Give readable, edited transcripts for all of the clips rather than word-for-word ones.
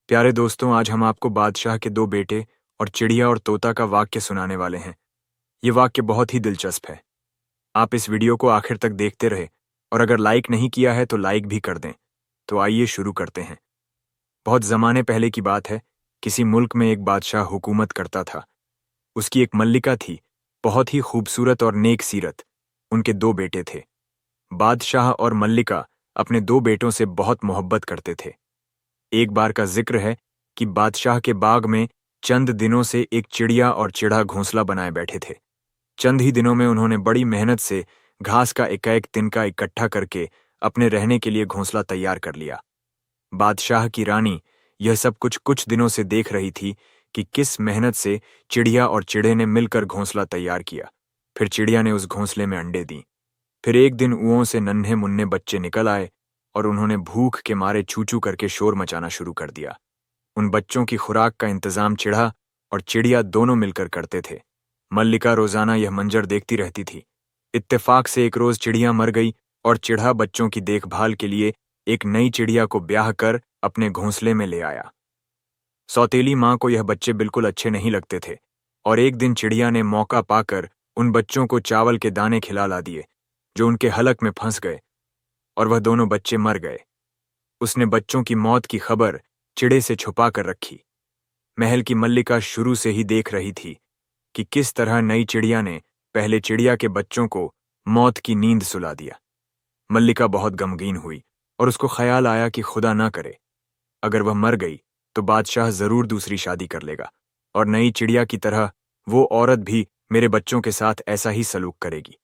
प्यारे दोस्तों, आज हम आपको बादशाह के दो बेटे और चिड़िया और तोता का वाक्य सुनाने वाले हैं। ये वाक्य बहुत ही दिलचस्प है। आप इस वीडियो को आखिर तक देखते रहे और अगर लाइक नहीं किया है तो लाइक भी कर दें। तो आइए शुरू करते हैं। बहुत ज़माने पहले की बात है। किसी मुल्क में एक बादशाह हुकूमत करता था। उसकी एक मल्लिका थी, बहुत ही खूबसूरत और नेक सीरत। उनके दो बेटे थे। बादशाह और मल्लिका अपने दो बेटों से बहुत मोहब्बत करते थे। एक बार का जिक्र है कि बादशाह के बाग में चंद दिनों से एक चिड़िया और चिड़ा घोंसला बनाए बैठे थे। चंद ही दिनों में उन्होंने बड़ी मेहनत से घास का एक तिनका इकट्ठा करके अपने रहने के लिए घोंसला तैयार कर लिया। बादशाह की रानी यह सब कुछ कुछ दिनों से देख रही थी कि किस मेहनत से चिड़िया और चिड़े ने मिलकर घोंसला तैयार किया। फिर चिड़िया ने उस घोंसले में अंडे दी। फिर एक दिन उओं से नन्हे मुन्ने बच्चे निकल आए और उन्होंने भूख के मारे चू चू करके शोर मचाना शुरू कर दिया। उन बच्चों की खुराक का इंतजाम चिड़ा और चिड़िया दोनों मिलकर करते थे। मल्लिका रोजाना यह मंजर देखती रहती थी। इत्तेफाक से एक रोज चिड़िया मर गई और चिड़ा बच्चों की देखभाल के लिए एक नई चिड़िया को ब्याह कर अपने घोंसले में ले आया। सौतेली माँ को यह बच्चे बिल्कुल अच्छे नहीं लगते थे और एक दिन चिड़िया ने मौका पाकर उन बच्चों को चावल के दाने खिला ला दिए, जो उनके हलक में फंस गए और वह दोनों बच्चे मर गए। उसने बच्चों की मौत की खबर चिड़े से छुपा कर रखी। महल की मल्लिका शुरू से ही देख रही थी कि किस तरह नई चिड़िया ने पहले चिड़िया के बच्चों को मौत की नींद सुला दिया। मल्लिका बहुत गमगीन हुई और उसको ख्याल आया कि खुदा ना करे, अगर वह मर गई तो बादशाह जरूर दूसरी शादी कर लेगा और नई चिड़िया की तरह वो औरत भी मेरे बच्चों के साथ ऐसा ही सलूक करेगी।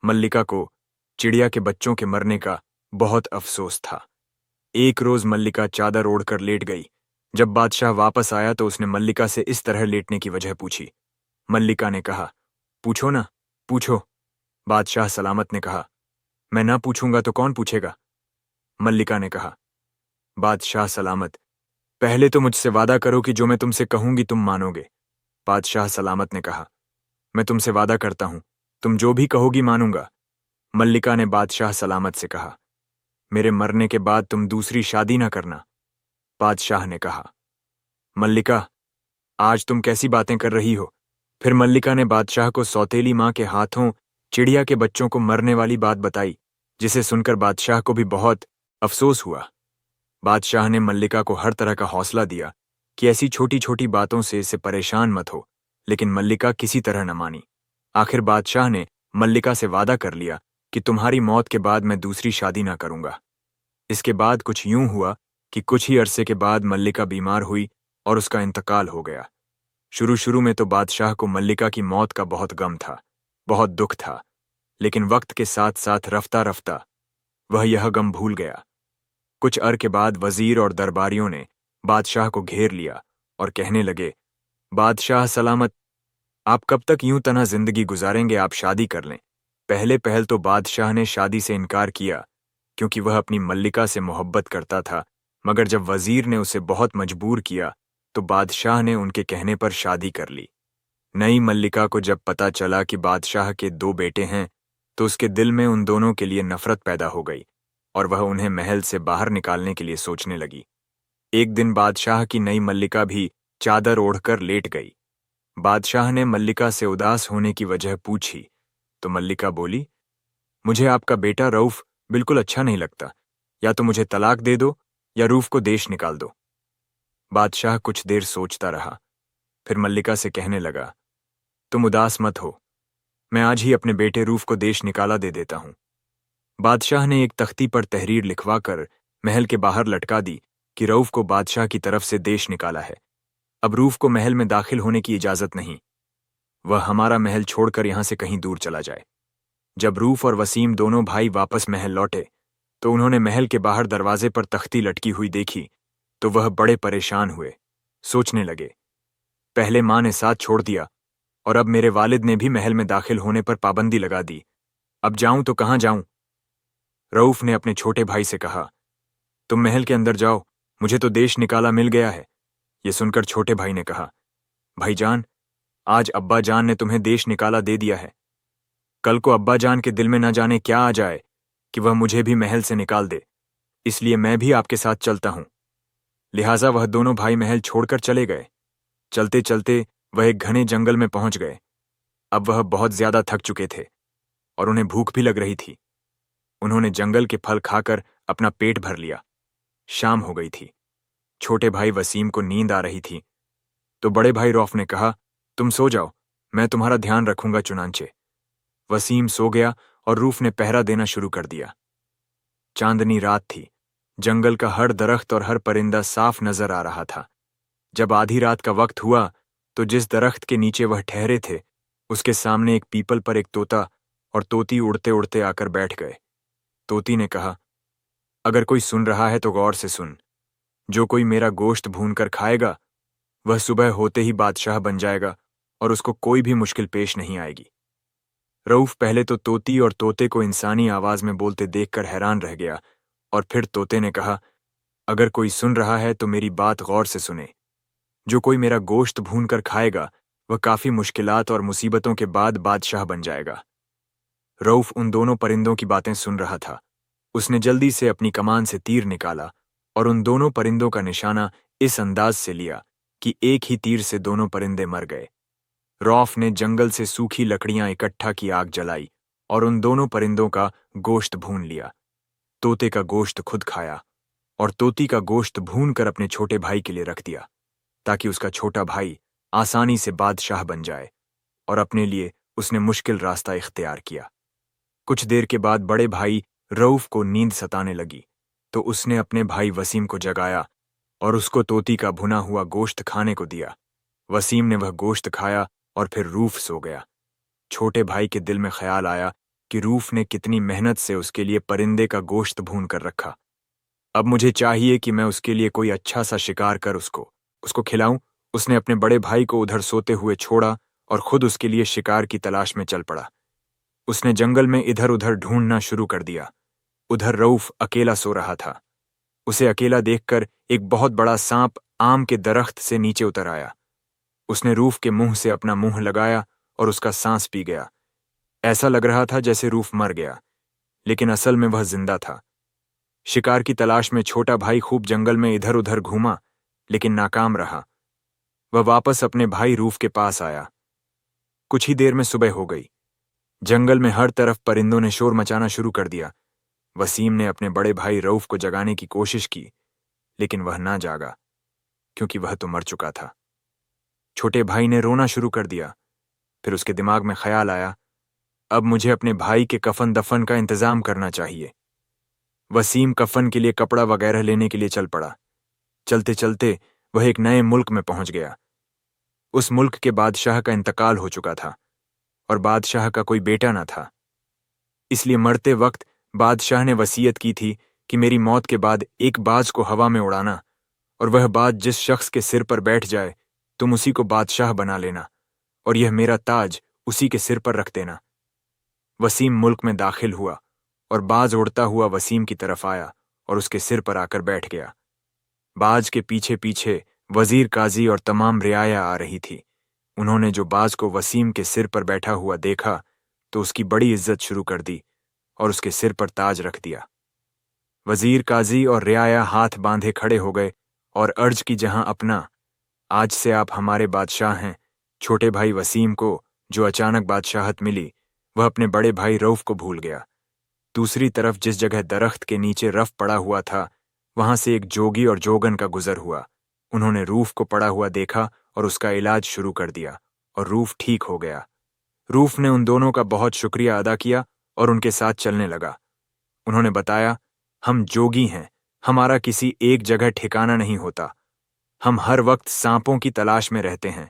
मल्लिका को चिड़िया के बच्चों के मरने का बहुत अफसोस था। एक रोज मल्लिका चादर ओढ़कर लेट गई। जब बादशाह वापस आया तो उसने मल्लिका से इस तरह लेटने की वजह पूछी। मल्लिका ने कहा, पूछो ना, पूछो। बादशाह सलामत ने कहा, मैं ना पूछूंगा तो कौन पूछेगा? मल्लिका ने कहा, बादशाह सलामत, पहले तो मुझसे वादा करो कि जो मैं तुमसे कहूंगी तुम मानोगे। बादशाह सलामत ने कहा, मैं तुमसे वादा करता हूं, तुम जो भी कहोगी मानूंगा। मल्लिका ने बादशाह सलामत से कहा, मेरे मरने के बाद तुम दूसरी शादी ना करना। बादशाह ने कहा, मल्लिका, आज तुम कैसी बातें कर रही हो? फिर मल्लिका ने बादशाह को सौतेली माँ के हाथों चिड़िया के बच्चों को मरने वाली बात बताई, जिसे सुनकर बादशाह को भी बहुत अफसोस हुआ। बादशाह ने मल्लिका को हर तरह का हौसला दिया कि ऐसी छोटी छोटी बातों से इसे परेशान मत हो, लेकिन मल्लिका किसी तरह न मानी। आखिर बादशाह ने मल्लिका से वादा कर लिया कि तुम्हारी मौत के बाद मैं दूसरी शादी ना करूंगा। इसके बाद कुछ यूं हुआ कि कुछ ही अरसे के बाद मल्लिका बीमार हुई और उसका इंतकाल हो गया। शुरू शुरू में तो बादशाह को मल्लिका की मौत का बहुत गम था, बहुत दुख था, लेकिन वक्त के साथ साथ रफ्ता रफ्ता वह यह गम भूल गया। कुछ अर के बाद वजीर और दरबारियों ने बादशाह को घेर लिया और कहने लगे, बादशाह सलामत, आप कब तक यूं तना जिंदगी गुजारेंगे? आप शादी कर लें। पहले पहल तो बादशाह ने शादी से इनकार किया क्योंकि वह अपनी मल्लिका से मोहब्बत करता था, मगर जब वजीर ने उसे बहुत मजबूर किया तो बादशाह ने उनके कहने पर शादी कर ली। नई मल्लिका को जब पता चला कि बादशाह के दो बेटे हैं तो उसके दिल में उन दोनों के लिए नफरत पैदा हो गई और वह उन्हें महल से बाहर निकालने के लिए सोचने लगी। एक दिन बादशाह की नई मल्लिका भी चादर ओढ़कर लेट गई। बादशाह ने मल्लिका से उदास होने की वजह पूछी तो मल्लिका बोली, मुझे आपका बेटा रऊफ बिल्कुल अच्छा नहीं लगता। या तो मुझे तलाक दे दो या रूफ को देश निकाल दो। बादशाह कुछ देर सोचता रहा, फिर मल्लिका से कहने लगा, तुम उदास मत हो, मैं आज ही अपने बेटे रूफ को देश निकाला दे देता हूं। बादशाह ने एक तख्ती पर तहरीर लिखवाकर महल के बाहर लटका दी कि रऊफ को बादशाह की तरफ से देश निकाला है। अब रूफ को महल में दाखिल होने की इजाजत नहीं, वह हमारा महल छोड़कर यहां से कहीं दूर चला जाए। जब रूफ और वसीम दोनों भाई वापस महल लौटे तो उन्होंने महल के बाहर दरवाजे पर तख्ती लटकी हुई देखी तो वह बड़े परेशान हुए। सोचने लगे, पहले माँ ने साथ छोड़ दिया और अब मेरे वालिद ने भी महल में दाखिल होने पर पाबंदी लगा दी। अब जाऊं तो कहां जाऊं? रऊफ ने अपने छोटे भाई से कहा, तुम महल के अंदर जाओ, मुझे तो देश निकाला मिल गया है। यह सुनकर छोटे भाई ने कहा, भाईजान, आज अब्बा जान ने तुम्हें देश निकाला दे दिया है। कल को अब्बा जान के दिल में न जाने क्या आ जाए कि वह मुझे भी महल से निकाल दे, इसलिए मैं भी आपके साथ चलता हूं। लिहाजा वह दोनों भाई महल छोड़कर चले गए। चलते चलते वह एक घने जंगल में पहुंच गए। अब वह बहुत ज्यादा थक चुके थे और उन्हें भूख भी लग रही थी। उन्होंने जंगल के फल खाकर अपना पेट भर लिया। शाम हो गई थी। छोटे भाई वसीम को नींद आ रही थी, तो बड़े भाई रौफ ने कहा, तुम सो जाओ, मैं तुम्हारा ध्यान रखूंगा चुनांचे। वसीम सो गया और रूफ ने पहरा देना शुरू कर दिया। चांदनी रात थी। जंगल का हर दरख्त और हर परिंदा साफ नजर आ रहा था। जब आधी रात का वक्त हुआ तो जिस दरख्त के नीचे वह ठहरे थे उसके सामने एक पीपल पर एक तोता और तोती उड़ते उड़ते आकर बैठ गए। तोती ने कहा, अगर कोई सुन रहा है तो गौर से सुन। जो कोई मेरा गोश्त भून कर खाएगा वह सुबह होते ही बादशाह बन जाएगा और उसको कोई भी मुश्किल पेश नहीं आएगी। रऊफ पहले तो तोती और तोते को इंसानी आवाज में बोलते देखकर हैरान रह गया और फिर तोते ने कहा, अगर कोई सुन रहा है तो मेरी बात गौर से सुने। जो कोई मेरा गोश्त भून कर खाएगा वह काफी मुश्किलात और मुसीबतों के बाद बादशाह बन जाएगा। रऊफ उन दोनों परिंदों की बातें सुन रहा था। उसने जल्दी से अपनी कमान से तीर निकाला और उन दोनों परिंदों का निशाना इस अंदाज से लिया कि एक ही तीर से दोनों परिंदे मर गए। रौफ ने जंगल से सूखी लकड़ियां इकट्ठा की आग जलाई और उन दोनों परिंदों का गोश्त भून लिया। तोते का गोश्त खुद खाया और तोती का गोश्त भून कर अपने छोटे भाई के लिए रख दिया ताकि उसका छोटा भाई आसानी से बादशाह बन जाए, और अपने लिए उसने मुश्किल रास्ता इख्तियार किया। कुछ देर के बाद बड़े भाई रऊफ को नींद सताने लगी तो उसने अपने भाई वसीम को जगाया और उसको तोती का भुना हुआ गोश्त खाने को दिया। वसीम ने वह गोश्त खाया और फिर रूफ सो गया। छोटे भाई के दिल में ख्याल आया कि रूफ ने कितनी मेहनत से उसके लिए परिंदे का गोश्त भून कर रखा। अब मुझे चाहिए कि मैं उसके लिए कोई अच्छा सा शिकार कर उसको खिलाऊं। उसने अपने बड़े भाई को उधर सोते हुए छोड़ा और खुद उसके लिए शिकार की तलाश में चल पड़ा। उसने जंगल में इधर उधर ढूंढना शुरू कर दिया। उधर रऊफ अकेला सो रहा था। उसे अकेला देखकर एक बहुत बड़ा सांप आम के दरख्त से नीचे उतर आया। उसने रूफ के मुंह से अपना मुंह लगाया और उसका सांस पी गया। ऐसा लग रहा था जैसे रूफ मर गया, लेकिन असल में वह जिंदा था। शिकार की तलाश में छोटा भाई खूब जंगल में इधर उधर घूमा, लेकिन नाकाम रहा। वह वापस अपने भाई रूफ के पास आया। कुछ ही देर में सुबह हो गई। जंगल में हर तरफ परिंदों ने शोर मचाना शुरू कर दिया। वसीम ने अपने बड़े भाई रऊफ को जगाने की कोशिश की, लेकिन वह ना जागा क्योंकि वह तो मर चुका था। छोटे भाई ने रोना शुरू कर दिया। फिर उसके दिमाग में ख्याल आया, अब मुझे अपने भाई के कफन दफन का इंतजाम करना चाहिए। वसीम कफन के लिए कपड़ा वगैरह लेने के लिए चल पड़ा। चलते चलते वह एक नए मुल्क में पहुंच गया। उस मुल्क के बादशाह का इंतकाल हो चुका था और बादशाह का कोई बेटा न था। इसलिए मरते वक्त बादशाह ने वसीयत की थी कि मेरी मौत के बाद एक बाज को हवा में उड़ाना और वह बाज जिस शख्स के सिर पर बैठ जाए तुम उसी को बादशाह बना लेना और यह मेरा ताज उसी के सिर पर रख देना। वसीम मुल्क में दाखिल हुआ और बाज उड़ता हुआ वसीम की तरफ आया और उसके सिर पर आकर बैठ गया। बाज के पीछे पीछे वजीर काजी और तमाम रियाया आ रही थी। उन्होंने जो बाज को वसीम के सिर पर बैठा हुआ देखा तो उसकी बड़ी इज्जत शुरू कर दी और उसके सिर पर ताज रख दिया। वजीर काजी और रियाया हाथ बांधे खड़े हो गए और अर्ज की, जहां अपना, आज से आप हमारे बादशाह हैं। छोटे भाई वसीम को जो अचानक बादशाहत मिली वह अपने बड़े भाई रऊफ को भूल गया। दूसरी तरफ जिस जगह दरख्त के नीचे रफ पड़ा हुआ था वहां से एक जोगी और जोगन का गुजर हुआ। उन्होंने रूफ को पड़ा हुआ देखा और उसका इलाज शुरू कर दिया और रूफ ठीक हो गया। रूफ ने उन दोनों का बहुत शुक्रिया अदा किया और उनके साथ चलने लगा। उन्होंने बताया, हम जोगी हैं, हमारा किसी एक जगह ठिकाना नहीं होता। हम हर वक्त सांपों की तलाश में रहते हैं,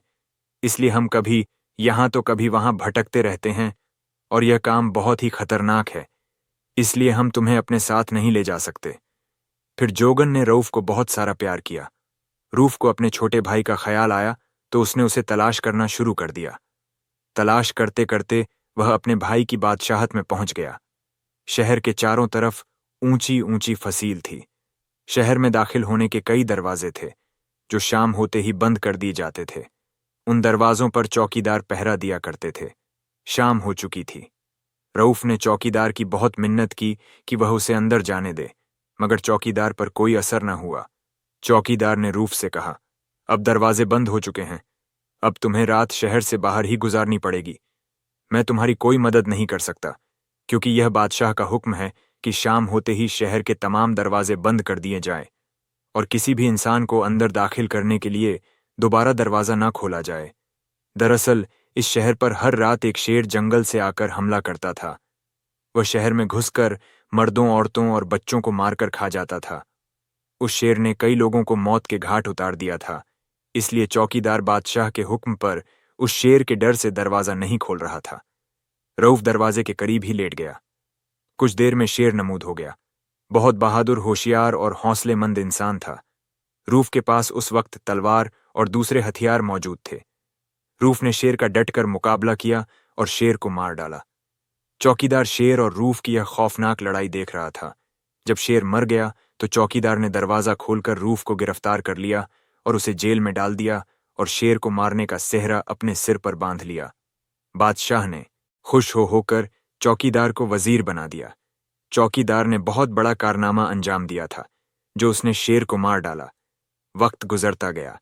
इसलिए हम कभी यहां तो कभी वहां भटकते रहते हैं और यह काम बहुत ही खतरनाक है, इसलिए हम तुम्हें अपने साथ नहीं ले जा सकते। फिर जोगन ने रऊफ को बहुत सारा प्यार किया। रूफ को अपने छोटे भाई का ख्याल आया तो उसने उसे तलाश करना शुरू कर दिया। तलाश करते करते वह अपने भाई की बादशाहत में पहुंच गया। शहर के चारों तरफ ऊंची ऊंची फसील थी। शहर में दाखिल होने के कई दरवाजे थे जो शाम होते ही बंद कर दिए जाते थे। उन दरवाजों पर चौकीदार पहरा दिया करते थे। शाम हो चुकी थी। रऊफ ने चौकीदार की बहुत मिन्नत की कि वह उसे अंदर जाने दे, मगर चौकीदार पर कोई असर न हुआ। चौकीदार ने रूफ से कहा, अब दरवाजे बंद हो चुके हैं। अब तुम्हें रात शहर से बाहर ही गुजारनी पड़ेगी। मैं तुम्हारी कोई मदद नहीं कर सकता, क्योंकि यह बादशाह का हुक्म है कि शाम होते ही शहर के तमाम दरवाजे बंद कर दिए जाएं और किसी भी इंसान को अंदर दाखिल करने के लिए दोबारा दरवाजा ना खोला जाए। दरअसल इस शहर पर हर रात एक शेर जंगल से आकर हमला करता था। वह शहर में घुसकर मर्दों, औरतों और बच्चों को मारकर खा जाता था। उस शेर ने कई लोगों को मौत के घाट उतार दिया था, इसलिए चौकीदार बादशाह के हुक्म पर उस शेर के डर से दरवाजा नहीं खोल रहा था। रऊफ दरवाजे के करीब ही लेट गया। कुछ देर में शेर नमूद हो गया। बहुत बहादुर, होशियार और हौसलेमंद इंसान था। रूफ के पास उस वक्त तलवार और दूसरे हथियार मौजूद थे। रूफ ने शेर का डटकर मुकाबला किया और शेर को मार डाला। चौकीदार शेर और रूफ की यह खौफनाक लड़ाई देख रहा था। जब शेर मर गया तो चौकीदार ने दरवाजा खोलकर रूफ को गिरफ्तार कर लिया और उसे जेल में डाल दिया और शेर को मारने का सेहरा अपने सिर पर बांध लिया। बादशाह ने खुश होकर चौकीदार को वजीर बना दिया। चौकीदार ने बहुत बड़ा कारनामा अंजाम दिया था, जो उसने शेर को मार डाला। वक्त गुजरता गया।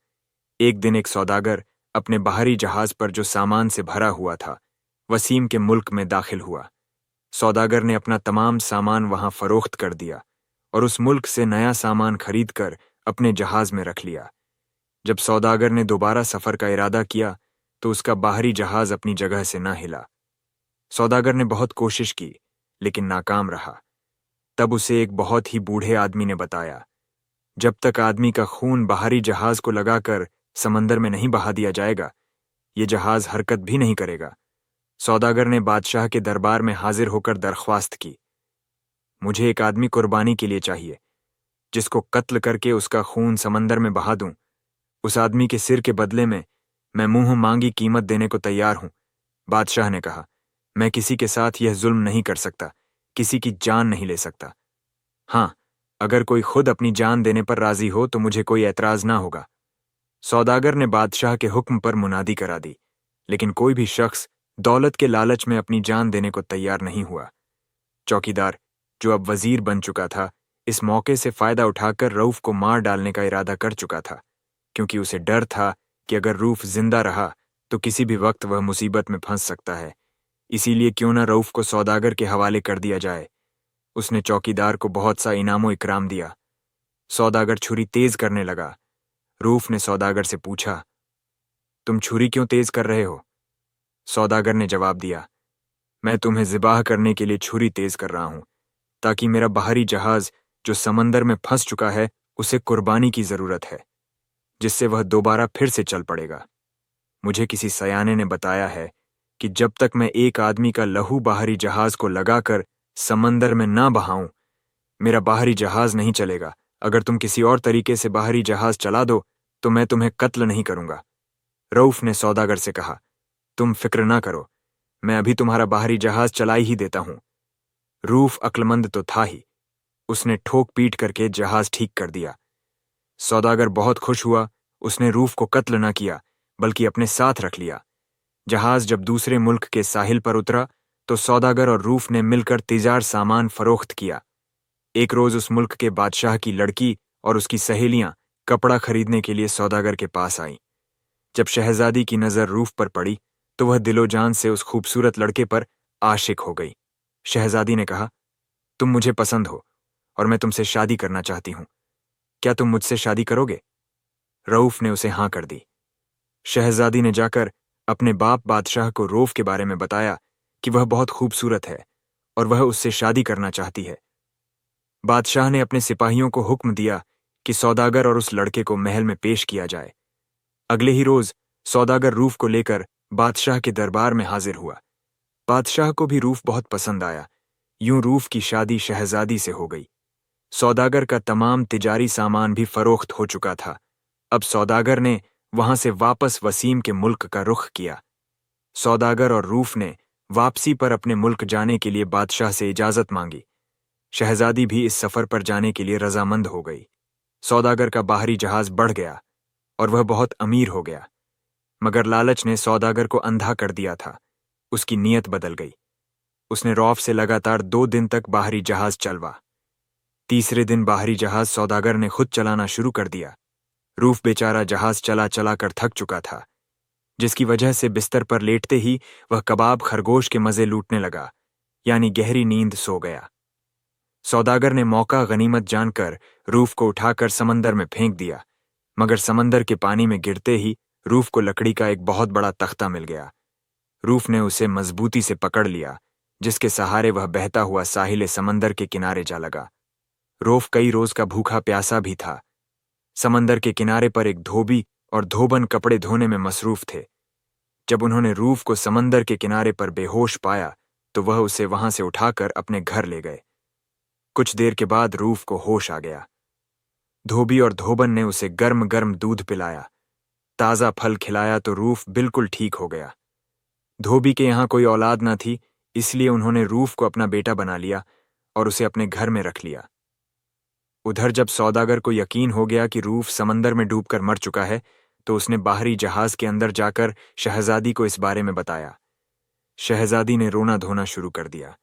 एक दिन एक सौदागर अपने बाहरी जहाज पर जो सामान से भरा हुआ था, वसीम के मुल्क में दाखिल हुआ। सौदागर ने अपना तमाम सामान वहां फरोख्त कर दिया और उस मुल्क से नया सामान खरीदकर अपने जहाज में रख लिया। जब सौदागर ने दोबारा सफर का इरादा किया तो उसका बाहरी जहाज अपनी जगह से ना हिला। सौदागर ने बहुत कोशिश की, लेकिन नाकाम रहा। तब उसे एक बहुत ही बूढ़े आदमी ने बताया, जब तक आदमी का खून बाहरी जहाज को लगाकर समंदर में नहीं बहा दिया जाएगा, ये जहाज हरकत भी नहीं करेगा। सौदागर ने बादशाह के दरबार में हाजिर होकर दरख्वास्त की, मुझे एक आदमी कुर्बानी के लिए चाहिए, जिसको कत्ल करके उसका खून समंदर में बहा दूं। उस आदमी के सिर के बदले में मैं मुंह मांगी कीमत देने को तैयार हूं। बादशाह ने कहा, मैं किसी के साथ यह जुल्म नहीं कर सकता, किसी की जान नहीं ले सकता। हाँ, अगर कोई खुद अपनी जान देने पर राजी हो तो मुझे कोई ऐतराज ना होगा। सौदागर ने बादशाह के हुक्म पर मुनादी करा दी, लेकिन कोई भी शख्स दौलत के लालच में अपनी जान देने को तैयार नहीं हुआ। चौकीदार, जो अब वजीर बन चुका था, इस मौके से फायदा उठाकर रऊफ को मार डालने का इरादा कर चुका था, क्योंकि उसे डर था कि अगर रूफ जिंदा रहा तो किसी भी वक्त वह मुसीबत में फंस सकता है। इसीलिए क्यों न रऊफ को सौदागर के हवाले कर दिया जाए। उसने चौकीदार को बहुत सा इनामो इकराम दिया। सौदागर छुरी तेज करने लगा। रूफ ने सौदागर से पूछा, तुम छुरी क्यों तेज कर रहे हो? सौदागर ने जवाब दिया, मैं तुम्हें ज़िबाह करने के लिए छुरी तेज कर रहा हूं, ताकि मेरा बाहरी जहाज जो समंदर में फंस चुका है, उसे कुर्बानी की जरूरत है, जिससे वह दोबारा फिर से चल पड़ेगा। मुझे किसी सयाने ने बताया है कि जब तक मैं एक आदमी का लहू बाहरी जहाज को लगाकर समंदर में ना बहाऊं, मेरा बाहरी जहाज नहीं चलेगा। अगर तुम किसी और तरीके से बाहरी जहाज चला दो तो मैं तुम्हें कत्ल नहीं करूंगा। रऊफ ने सौदागर से कहा, तुम फिक्र ना करो, मैं अभी तुम्हारा बाहरी जहाज चला ही देता हूं। रूफ अक्लमंद तो था ही, उसने ठोक पीट करके जहाज ठीक कर दिया। सौदागर बहुत खुश हुआ। उसने रूफ को कत्ल न किया, बल्कि अपने साथ रख लिया। जहाज जब दूसरे मुल्क के साहिल पर उतरा तो सौदागर और रूफ ने मिलकर तिजार सामान फरोख्त किया। एक रोज उस मुल्क के बादशाह की लड़की और उसकी सहेलियां कपड़ा खरीदने के लिए सौदागर के पास आईं। जब शहजादी की नजर रूफ पर पड़ी तो वह दिलो-जान से उस खूबसूरत लड़के पर आशिक हो गई। शहजादी ने कहा, तुम मुझे पसंद हो और मैं तुमसे शादी करना चाहती हूं। क्या तुम मुझसे शादी करोगे? रऊफ ने उसे हां कर दी। शहजादी ने जाकर अपने बाप बादशाह को रऊफ के बारे में बताया कि वह बहुत खूबसूरत है और वह उससे शादी करना चाहती है। बादशाह ने अपने सिपाहियों को हुक्म दिया कि सौदागर और उस लड़के को महल में पेश किया जाए। अगले ही रोज सौदागर रूफ को लेकर बादशाह के दरबार में हाजिर हुआ। बादशाह को भी रूफ बहुत पसंद आया। यूं रूफ की शादी शहजादी से हो गई। सौदागर का तमाम तिजारी सामान भी फरोख्त हो चुका था। अब सौदागर ने वहां से वापस वसीम के मुल्क का रुख किया। सौदागर और रूफ ने वापसी पर अपने मुल्क जाने के लिए बादशाह से इजाजत मांगी। शहजादी भी इस सफर पर जाने के लिए रजामंद हो गई। सौदागर का बाहरी जहाज बढ़ गया और वह बहुत अमीर हो गया, मगर लालच ने सौदागर को अंधा कर दिया था। उसकी नीयत बदल गई। उसने रौफ से लगातार 2 दिन तक बाहरी जहाज चलवा। तीसरे दिन बाहरी जहाज सौदागर ने खुद चलाना शुरू कर दिया। रूफ बेचारा जहाज चला चला कर थक चुका था, जिसकी वजह से बिस्तर पर लेटते ही वह कबाब खरगोश के मजे लूटने लगा, यानी गहरी नींद सो गया। सौदागर ने मौका गनीमत जानकर रूफ को उठाकर समंदर में फेंक दिया, मगर समंदर के पानी में गिरते ही रूफ को लकड़ी का एक बहुत बड़ा तख्ता मिल गया। रूफ ने उसे मजबूती से पकड़ लिया, जिसके सहारे वह बहता हुआ साहिल समंदर के किनारे जा लगा। रूफ कई रोज का भूखा प्यासा भी था। समंदर के किनारे पर एक धोबी और धोबन कपड़े धोने में मसरूफ थे। जब उन्होंने रूफ को समंदर के किनारे पर बेहोश पाया तो वह उसे वहां से उठाकर अपने घर ले गए। कुछ देर के बाद रूफ को होश आ गया। धोबी और धोबन ने उसे गर्म गर्म दूध पिलाया, ताजा फल खिलाया तो रूफ बिल्कुल ठीक हो गया। धोबी के यहाँ कोई औलाद न थी, इसलिए उन्होंने रूफ को अपना बेटा बना लिया और उसे अपने घर में रख लिया। उधर जब सौदागर को यकीन हो गया कि रूफ समंदर में डूबकर मर चुका है तो उसने बाहरी जहाज के अंदर जाकर शहजादी को इस बारे में बताया। शहजादी ने रोना धोना शुरू कर दिया।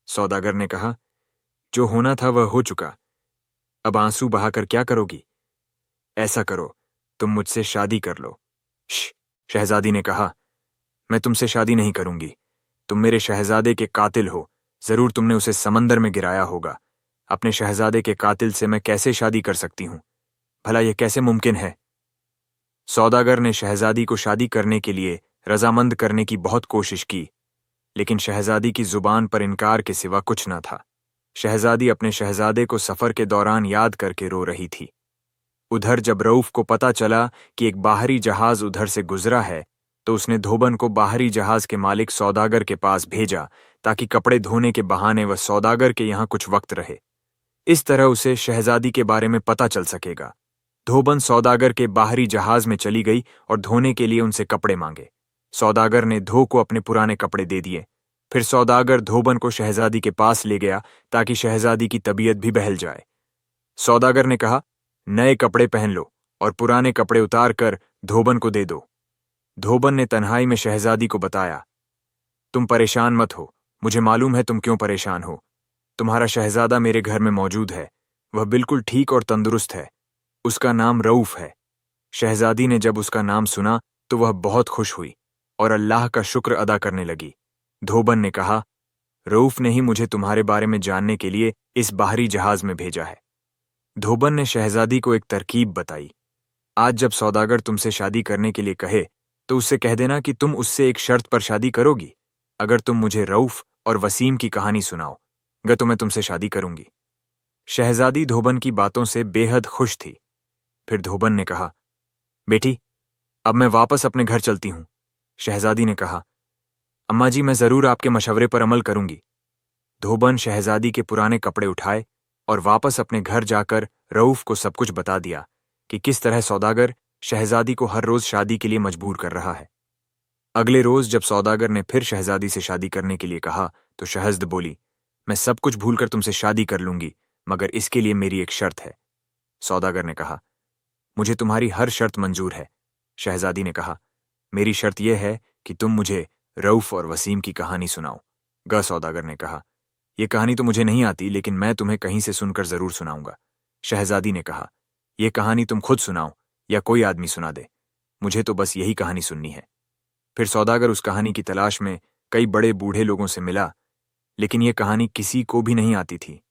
सौदागर ने कहा, जो होना था वह हो चुका, अब आंसू बहाकर क्या करोगी? ऐसा करो, तुम मुझसे शादी कर लो। शहजादी ने कहा, मैं तुमसे शादी नहीं करूंगी। तुम मेरे शहजादे के कातिल हो, जरूर तुमने उसे समंदर में गिराया होगा। अपने शहजादे के कातिल से मैं कैसे शादी कर सकती हूं? भला यह कैसे मुमकिन है? सौदागर ने शहजादी को शादी करने के लिए रजामंद करने की बहुत कोशिश की, लेकिन शहजादी की जुबान पर इनकार के सिवा कुछ न था। शहजादी अपने शहजादे को सफर के दौरान याद करके रो रही थी। उधर जब रऊफ को पता चला कि एक बाहरी जहाज उधर से गुजरा है तो उसने धोबन को बाहरी जहाज के मालिक सौदागर के पास भेजा ताकि कपड़े धोने के बहाने वह सौदागर के यहाँ कुछ वक्त रहे। इस तरह उसे शहजादी के बारे में पता चल सकेगा। धोबन सौदागर के बाहरी जहाज में चली गई और धोने के लिए उनसे कपड़े मांगे। सौदागर ने धो को अपने पुराने कपड़े दे दिए। फिर सौदागर धोबन को शहजादी के पास ले गया ताकि शहजादी की तबीयत भी बहल जाए। सौदागर ने कहा, नए कपड़े पहन लो और पुराने कपड़े उतार कर धोबन को दे दो। धोबन ने तन्हाई में शहजादी को बताया, तुम परेशान मत हो, मुझे मालूम है तुम क्यों परेशान हो। तुम्हारा शहजादा मेरे घर में मौजूद है, वह बिल्कुल ठीक और तंदुरुस्त है। उसका नाम रऊफ है। शहजादी ने जब उसका नाम सुना तो वह बहुत खुश हुई और अल्लाह का शुक्र अदा करने लगी। धोबन ने कहा, रऊफ ने ही मुझे तुम्हारे बारे में जानने के लिए इस बाहरी जहाज में भेजा है। धोबन ने शहजादी को एक तरकीब बताई। आज जब सौदागर तुमसे शादी करने के लिए कहे तो उससे कह देना कि तुम उससे एक शर्त पर शादी करोगी। अगर तुम मुझे रऊफ और वसीम की कहानी सुनाओ तो मैं तुमसे शादी करूंगी। शहजादी धोबन की बातों से बेहद खुश थी। फिर धोबन ने कहा, बेटी, अब मैं वापस अपने घर चलती हूं। शहजादी ने कहा, अम्मा जी, मैं जरूर आपके मशवरे पर अमल करूंगी। धोबन शहजादी के पुराने कपड़े उठाए और वापस अपने घर जाकर रऊफ को सब कुछ बता दिया कि किस तरह सौदागर शहजादी को हर रोज शादी के लिए मजबूर कर रहा है। अगले रोज जब सौदागर ने फिर शहजादी से शादी करने के लिए कहा तो शहज़द बोली, मैं सब कुछ भूलकर तुमसे शादी कर लूंगी, मगर इसके लिए मेरी एक शर्त है। सौदागर ने कहा, मुझे तुम्हारी हर शर्त मंजूर है। शहजादी ने कहा, मेरी शर्त यह है कि तुम मुझे रऊफ और वसीम की कहानी सुनाओ। सौदागर ने कहा, यह कहानी तो मुझे नहीं आती, लेकिन मैं तुम्हें कहीं से सुनकर जरूर सुनाऊंगा। शहजादी ने कहा, यह कहानी तुम खुद सुनाओ या कोई आदमी सुना दे, मुझे तो बस यही कहानी सुननी है। फिर सौदागर उस कहानी की तलाश में कई बड़े बूढ़े लोगों से मिला, लेकिन यह कहानी किसी को भी नहीं आती थी।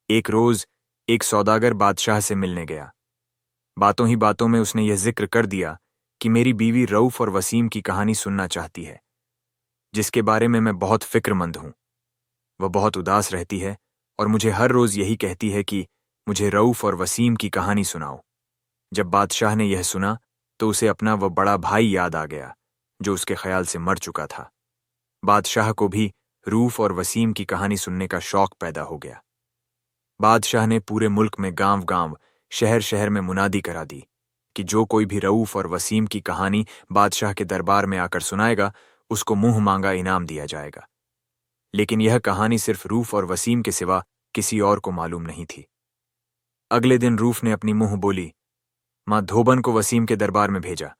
एक रोज एक सौदागर बादशाह से मिलने गया। बातों ही बातों में उसने यह जिक्र कर दिया कि मेरी बीवी रऊफ और वसीम की कहानी सुनना चाहती है, जिसके बारे में मैं बहुत फिक्रमंद हूं। वह बहुत उदास रहती है और मुझे हर रोज यही कहती है कि मुझे रऊफ और वसीम की कहानी सुनाओ। जब बादशाह ने यह सुना तो उसे अपना वह बड़ा भाई याद आ गया जो उसके ख्याल से मर चुका था। बादशाह को भी रऊफ और वसीम की कहानी सुनने का शौक पैदा हो गया। बादशाह ने पूरे मुल्क में गांव-गांव, शहर-शहर में मुनादी करा दी कि जो कोई भी रऊफ और वसीम की कहानी बादशाह के दरबार में आकर सुनाएगा, उसको मुंह मांगा इनाम दिया जाएगा। लेकिन यह कहानी सिर्फ रऊफ और वसीम के सिवा किसी और को मालूम नहीं थी। अगले दिन रऊफ ने अपनी मुंह बोली मां धोबन को वसीम के दरबार में भेजा।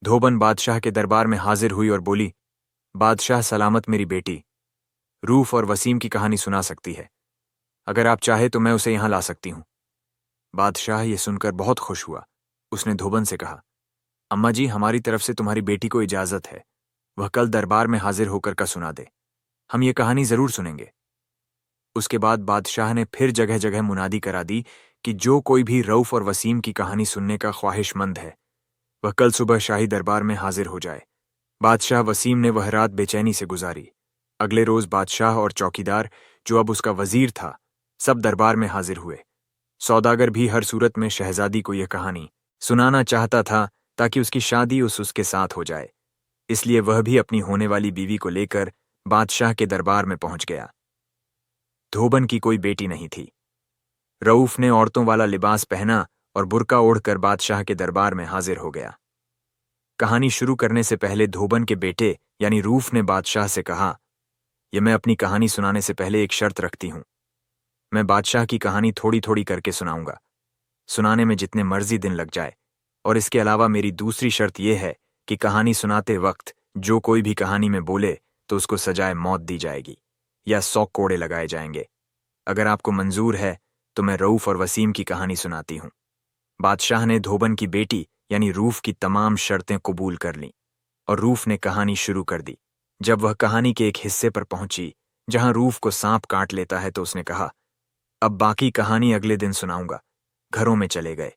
धोबन बादशाह के दरबार में हाजिर हुई और बोली, बादशाह सलामत, मेरी बेटी रऊफ और वसीम की कहानी सुना सकती है। अगर आप चाहे तो मैं उसे यहाँ ला सकती हूँ। बादशाह ये सुनकर बहुत खुश हुआ। उसने धोबन से कहा, अम्मा जी, हमारी तरफ से तुम्हारी बेटी को इजाजत है। वह कल दरबार में हाजिर होकर का सुना दे। हम ये कहानी जरूर सुनेंगे। उसके बाद बादशाह ने फिर जगह जगह मुनादी करा दी कि जो कोई भी रऊफ और वसीम की कहानी सुनने का ख्वाहिशमंद है, वह कल सुबह शाही दरबार में हाजिर हो जाए। बादशाह वसीम ने वह रात बेचैनी से गुजारी। अगले रोज बादशाह और चौकीदार, जो अब उसका वजीर था, सब दरबार में हाजिर हुए। सौदागर भी हर सूरत में शहजादी को यह कहानी सुनाना चाहता था ताकि उसकी शादी उसके साथ हो जाए। इसलिए वह भी अपनी होने वाली बीवी को लेकर बादशाह के दरबार में पहुंच गया। धोबन की कोई बेटी नहीं थी। रऊफ ने औरतों वाला लिबास पहना और बुर्का ओढ़कर बादशाह के दरबार में हाजिर हो गया। कहानी शुरू करने से पहले धोबन के बेटे यानी रूफ ने बादशाह से कहा, यह मैं अपनी कहानी सुनाने से पहले एक शर्त रखती हूं। मैं बादशाह की कहानी थोड़ी थोड़ी करके सुनाऊंगा, सुनाने में जितने मर्जी दिन लग जाए। और इसके अलावा मेरी दूसरी शर्त यह है कि कहानी सुनाते वक्त जो कोई भी कहानी में बोले तो उसको सजाए मौत दी जाएगी या 100 कोड़े लगाए जाएंगे। अगर आपको मंजूर है तो मैं रऊफ और वसीम की कहानी सुनाती हूं। बादशाह ने धोबन की बेटी यानी रूफ की तमाम शर्तें कबूल कर लीं और रूफ ने कहानी शुरू कर दी। जब वह कहानी के एक हिस्से पर पहुंची जहां रूफ को सांप काट लेता है तो उसने कहा, अब बाकी कहानी अगले दिन सुनाऊंगा। घरों में चले गए।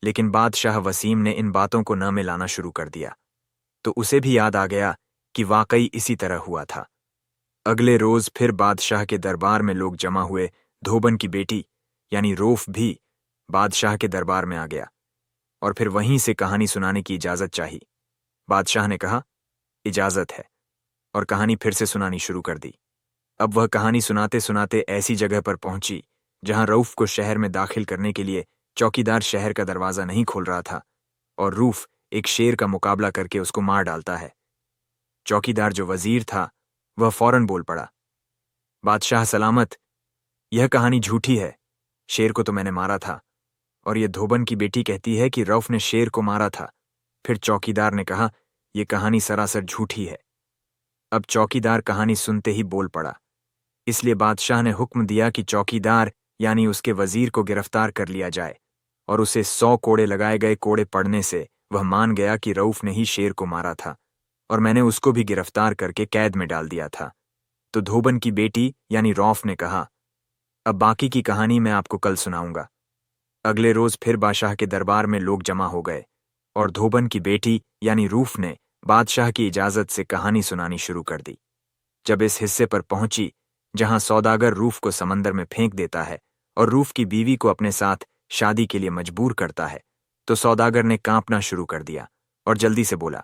लेकिन बादशाह वसीम ने इन बातों को न मिलाना शुरू कर दिया, तो उसे भी याद आ गया कि वाकई इसी तरह हुआ था। अगले रोज फिर बादशाह के दरबार में लोग जमा हुए। धोबन की बेटी यानी रऊफ भी बादशाह के दरबार में आ गया और फिर वहीं से कहानी सुनाने की इजाजत चाही। बादशाह ने कहा, इजाजत है, और कहानी फिर से सुनानी शुरू कर दी। अब वह कहानी सुनाते सुनाते ऐसी जगह पर पहुंची जहां रऊफ को शहर में दाखिल करने के लिए चौकीदार शहर का दरवाजा नहीं खोल रहा था और रूफ एक शेर का मुकाबला करके उसको मार डालता है। चौकीदार जो वजीर था वह फौरन बोल पड़ा, बादशाह सलामत, यह कहानी झूठी है। शेर को तो मैंने मारा था और यह धोबन की बेटी कहती है कि रऊफ ने शेर को मारा था। फिर चौकीदार ने कहा, यह कहानी सरासर झूठी है। अब चौकीदार कहानी सुनते ही बोल पड़ा। इसलिए बादशाह ने हुक्म दिया कि चौकीदार यानी उसके वजीर को गिरफ्तार कर लिया जाए और उसे 100 कोड़े लगाए गए। कोड़े पड़ने से वह मान गया कि रऊफ ने ही शेर को मारा था और मैंने उसको भी गिरफ्तार करके कैद में डाल दिया था। तो धोबन की बेटी यानी रऊफ ने कहा, अब बाकी की कहानी मैं आपको कल सुनाऊंगा। अगले रोज फिर बादशाह के दरबार में लोग जमा हो गए और धोबन की बेटी यानी रूफ ने बादशाह की इजाजत से कहानी सुनानी शुरू कर दी। जब इस हिस्से पर पहुंची जहां सौदागर रूफ को समंदर में फेंक देता है और रूफ की बीवी को अपने साथ शादी के लिए मजबूर करता है, तो सौदागर ने कांपना शुरू कर दिया और जल्दी से बोला,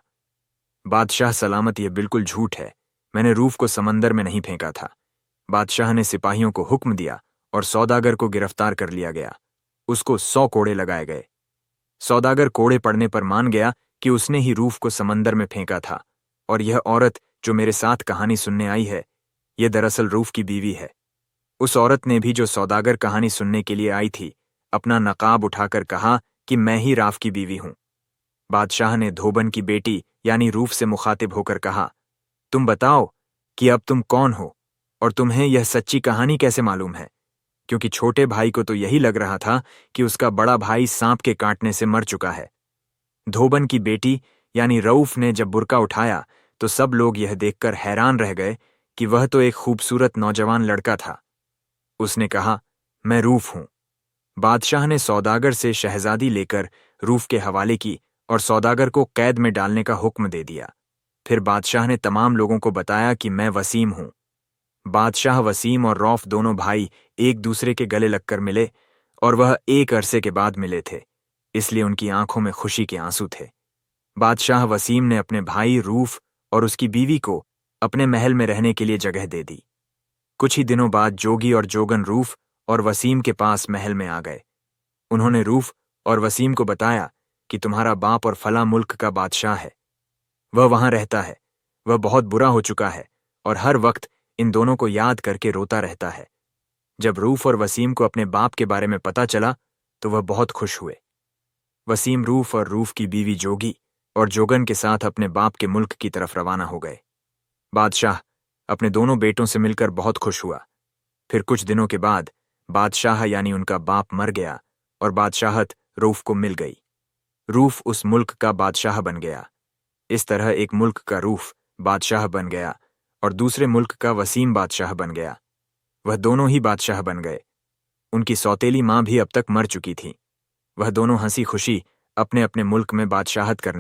बादशाह सलामत, यह बिल्कुल झूठ है। मैंने रूफ को समंदर में नहीं फेंका था। बादशाह ने सिपाहियों को हुक्म दिया और सौदागर को गिरफ्तार कर लिया गया। उसको 100 कोड़े लगाए गए। सौदागर कोड़े पड़ने पर मान गया कि उसने ही रूफ को समंदर में फेंका था और यह औरत जो मेरे साथ कहानी सुनने आई है, यह दरअसल रूफ की बीवी है। उस औरत ने भी जो सौदागर कहानी सुनने के लिए आई थी, अपना नकाब उठाकर कहा कि मैं ही राफ की बीवी हूं। बादशाह ने धोबन की बेटी यानी रूफ से मुखातिब होकर कहा, तुम बताओ कि अब तुम कौन हो और तुम्हें यह सच्ची कहानी कैसे मालूम है? क्योंकि छोटे भाई को तो यही लग रहा था कि उसका बड़ा भाई सांप के काटने से मर चुका है। धोबन की बेटी यानी रऊफ ने जब बुर्का उठाया तो सब लोग यह देखकर हैरान रह गए कि वह तो एक खूबसूरत नौजवान लड़का था। उसने कहा, मैं रूफ हूं। बादशाह ने सौदागर से शहजादी लेकर रूफ के हवाले की और सौदागर को कैद में डालने का हुक्म दे दिया। फिर बादशाह ने तमाम लोगों को बताया कि मैं वसीम हूं। बादशाह वसीम और रऊफ दोनों भाई एक दूसरे के गले लगकर मिले और वह एक अरसे के बाद मिले थे, इसलिए उनकी आंखों में खुशी के आंसू थे। बादशाह वसीम ने अपने भाई रूफ और उसकी बीवी को अपने महल में रहने के लिए जगह दे दी। कुछ ही दिनों बाद जोगी और जोगन रूफ और वसीम के पास महल में आ गए। उन्होंने रूफ और वसीम को बताया कि तुम्हारा बाप और फला मुल्क का बादशाह है, वह वहां रहता है। वह बहुत बुरा हो चुका है और हर वक्त इन दोनों को याद करके रोता रहता है। जब रूफ और वसीम को अपने बाप के बारे में पता चला तो वह बहुत खुश हुए। वसीम रूफ और रूफ की बीवी जोगी और जोगन के साथ अपने बाप के मुल्क की तरफ रवाना हो गए। बादशाह अपने दोनों बेटों से मिलकर बहुत खुश हुआ। फिर कुछ दिनों के बाद बादशाह यानी उनका बाप मर गया और बादशाहत रूफ को मिल गई। रूफ उस मुल्क का बादशाह बन गया। इस तरह एक मुल्क का रूफ बादशाह बन गया और दूसरे मुल्क का वसीम बादशाह बन गया। वह दोनों ही बादशाह बन गए। उनकी सौतेली माँ भी अब तक मर चुकी थी। वह दोनों हंसी खुशी अपने अपने मुल्क में बादशाहत करने